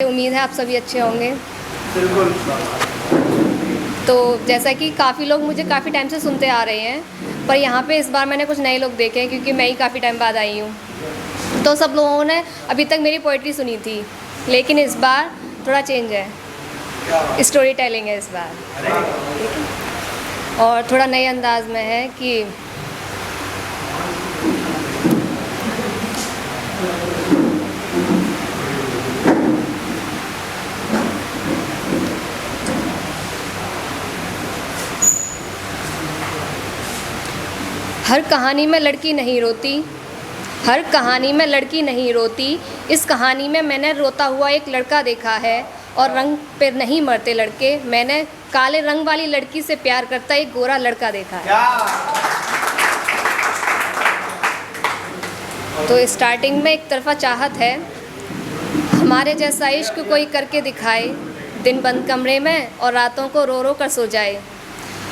उम्मीद है आप सभी अच्छे होंगे। बिल्कुल। तो जैसा कि काफ़ी लोग मुझे काफ़ी टाइम से सुनते आ रहे हैं, पर यहाँ पे इस बार मैंने कुछ नए लोग देखे हैं क्योंकि मैं ही काफ़ी टाइम बाद आई हूँ। तो सब लोगों ने अभी तक मेरी पोइट्री सुनी थी, लेकिन इस बार थोड़ा चेंज है, स्टोरी टेलिंग है इस बार, ठीक है। और थोड़ा नए अंदाज में है कि हर कहानी में लड़की नहीं रोती, हर कहानी में लड़की नहीं रोती। इस कहानी में मैंने रोता हुआ एक लड़का देखा है, और रंग पे नहीं मरते लड़के। मैंने काले रंग वाली लड़की से प्यार करता एक गोरा लड़का देखा है। तो स्टार्टिंग में एक तरफा चाहत है, हमारे जैसा इश्क कोई करके दिखाए, दिन बंद कमरे में और रातों को रो रो कर सो जाए।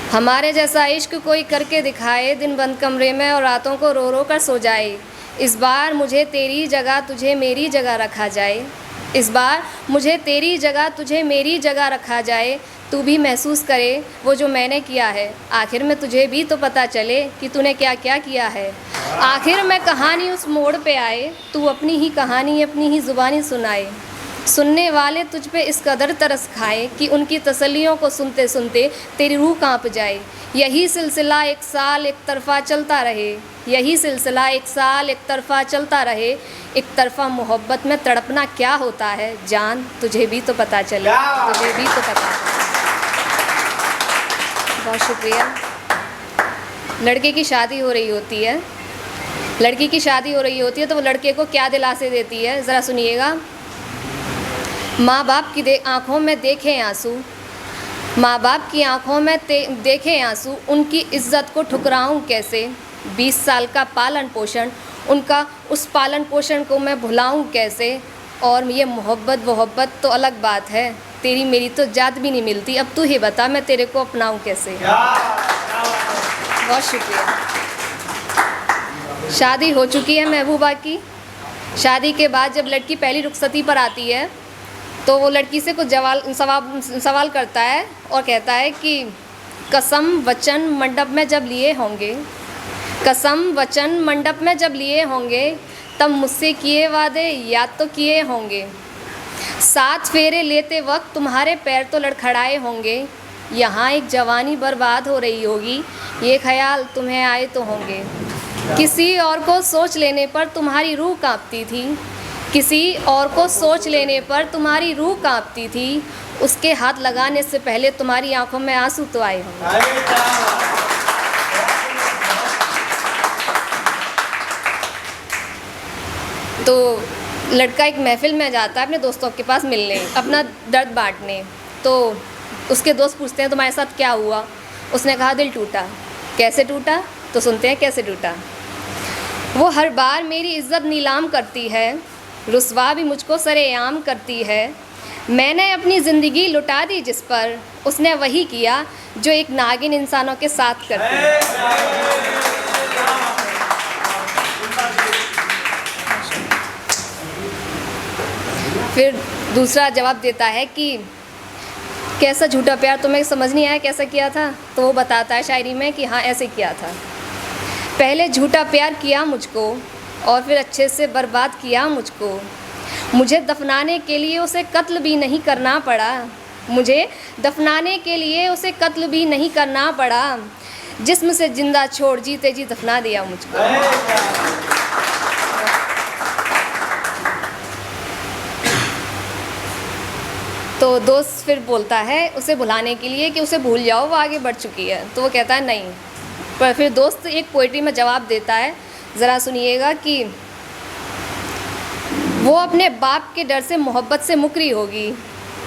हमारे जैसा इश्क कोई करके दिखाए, दिन बंद कमरे में और रातों को रो रो कर सो जाए। इस बार मुझे तेरी जगह तुझे मेरी जगह रखा जाए, इस बार मुझे तेरी जगह तुझे मेरी जगह रखा जाए। तू भी महसूस करे वो जो मैंने किया है, आखिर में तुझे भी तो पता चले कि तूने क्या क्या किया है। आखिर में कहानी उस मोड़ पे आए, तू अपनी ही कहानी अपनी ही ज़ुबानी सुनाए। सुनने वाले तुझ पे इस कदर तरस खाए कि उनकी तसल्लियों को सुनते सुनते तेरी रूह कांप जाए। यही सिलसिला एक साल एक तरफा चलता रहे, यही सिलसिला एक साल एक तरफा चलता रहे। एक तरफा मोहब्बत में तड़पना क्या होता है, जान तुझे भी तो पता चले, तुझे भी तो पता चले। बहुत शुक्रिया। लड़के की शादी हो रही होती है, लड़की की शादी हो रही होती है तो वो लड़के को क्या दिलासे देती है, ज़रा सुनिएगा। माँ बाप की आँखों में देखें आंसू, माँ बाप की आँखों में देखें आंसू, उनकी इज़्ज़त को ठुकराऊं कैसे। 20 साल का पालन पोषण, उनका उस पालन पोषण को मैं भुलाऊं कैसे। और ये मोहब्बत तो अलग बात है, तेरी मेरी तो जात भी नहीं मिलती। अब तू ही बता मैं तेरे को अपनाऊं कैसे। बहुत शुक्रिया। शादी हो चुकी है महबूबा की। शादी के बाद जब लड़की पहली रुखसती पर आती है तो वो लड़की से कुछ सवाल करता है और कहता है कि कसम वचन मंडप में जब लिए होंगे, कसम वचन मंडप में जब लिए होंगे, तब मुझसे किए वादे याद तो किए होंगे। 7 फेरे लेते वक्त तुम्हारे पैर तो लड़खड़ाए होंगे। यहाँ एक जवानी बर्बाद हो रही होगी, ये ख्याल तुम्हें आए तो होंगे। किसी और को सोच लेने पर तुम्हारी रूह कांपती थी, किसी और को सोच लेने पर तुम्हारी रूह कांपती थी। उसके हाथ लगाने से पहले तुम्हारी आंखों में आंसू तो आए होंगे। तो लड़का एक महफिल में जाता है अपने दोस्तों के पास मिलने, अपना दर्द बांटने। तो उसके दोस्त पूछते हैं तुम्हारे साथ क्या हुआ। उसने कहा दिल टूटा। कैसे टूटा, तो सुनते हैं कैसे टूटा। वो हर बार मेरी इज्जत नीलाम करती है, रुस्वा भी मुझको सरेआम करती है। मैंने अपनी ज़िंदगी लुटा दी जिस पर, उसने वही किया जो एक नागिन इंसानों के साथ करती है। फिर दूसरा जवाब देता है कि कैसा झूठा प्यार तुम्हें समझ नहीं आया कैसा किया था। तो वो बताता है शायरी में कि हाँ ऐसे किया था। पहले झूठा प्यार किया मुझको और फिर अच्छे से बर्बाद किया मुझको। मुझे दफनाने के लिए उसे कत्ल भी नहीं करना पड़ा, मुझे दफनाने के लिए उसे कत्ल भी नहीं करना पड़ा। जिस्म से जिंदा छोड़ जीते जी दफना दिया मुझको। तो दोस्त फिर बोलता है उसे भुलाने के लिए कि उसे भूल जाओ, वो आगे बढ़ चुकी है। तो वो कहता है नहीं। पर फिर दोस्त एक पोइट्री में जवाब देता है, ज़रा सुनिएगा कि वो अपने बाप के डर से मोहब्बत से मुकरी होगी,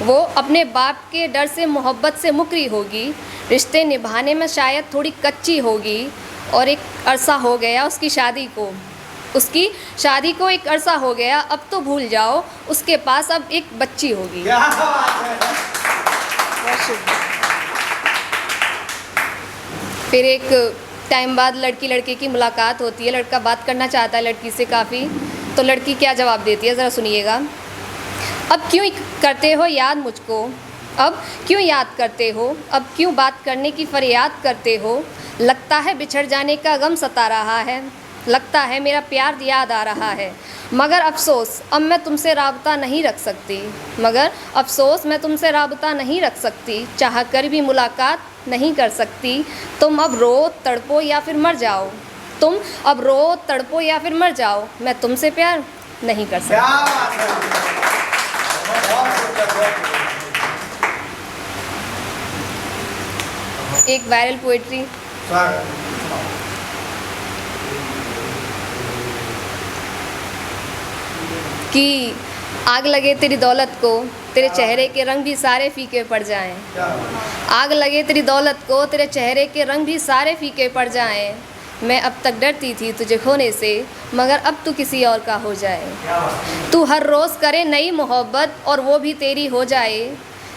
वो अपने बाप के डर से मोहब्बत से मुकरी होगी। रिश्ते निभाने में शायद थोड़ी कच्ची होगी, और एक अरसा हो गया उसकी शादी को, उसकी शादी को एक अरसा हो गया। अब तो भूल जाओ उसके पास अब एक बच्ची होगी। फिर एक टाइम बाद लड़की लड़के की मुलाकात होती है, लड़का बात करना चाहता है लड़की से काफ़ी। तो लड़की क्या जवाब देती है, ज़रा सुनिएगा। अब क्यों करते हो याद मुझको, अब क्यों याद करते हो, अब क्यों बात करने की फरियाद करते हो। लगता है बिछड़ जाने का गम सता रहा है, लगता है मेरा प्यार याद आ रहा है। मगर अफ़सोस अब मैं तुमसे राबता नहीं रख सकती, मगर अफ़सोस मैं तुमसे राबता नहीं रख सकती। चाह कर भी मुलाकात नहीं कर सकती। तुम अब रो तड़पो या फिर मर जाओ, तुम अब रो तड़पो या फिर मर जाओ, मैं तुमसे प्यार नहीं कर सकती। एक वायरल पोइट्री। कि आग लगे तेरी दौलत को, तेरे चेहरे के रंग भी सारे फीके पड़ जाएं। आग लगे तेरी दौलत को, तेरे चेहरे के रंग भी सारे फीके पड़ जाएं। मैं अब तक डरती थी तुझे खोने से, मगर अब तू किसी और का हो जाए। तू हर रोज़ करे नई मोहब्बत और वो भी तेरी हो जाए।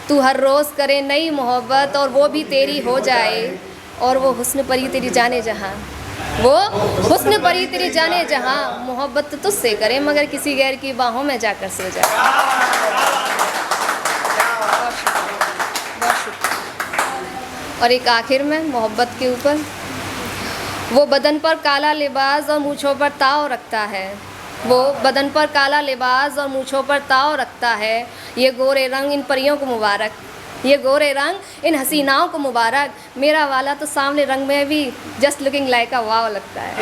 तू हर रोज़ करे नई मोहब्बत और वो भी तेरी हो जाए। और वो हुस्न परी तेरी जाने जहाँ, वो हुस्न परी तेरी जाने जहाँ। मोहब्बत तो तुझसे करे मगर किसी गैर की बाहों में जाकर सो जाए। बहुत शुक्रिया। और एक आखिर में मोहब्बत के ऊपर, वो बदन पर काला लिबास और मूँछों पर ताव रखता है। वो बदन पर काला लिबास और मूँछों पर ताव रखता है। ये गोरे रंग इन परियों को मुबारक, ये गोरे रंग इन हसीनाओं को मुबारक। मेरा वाला तो सामने रंग में भी जस्ट लुकिंग लाइक अ वाव लगता है।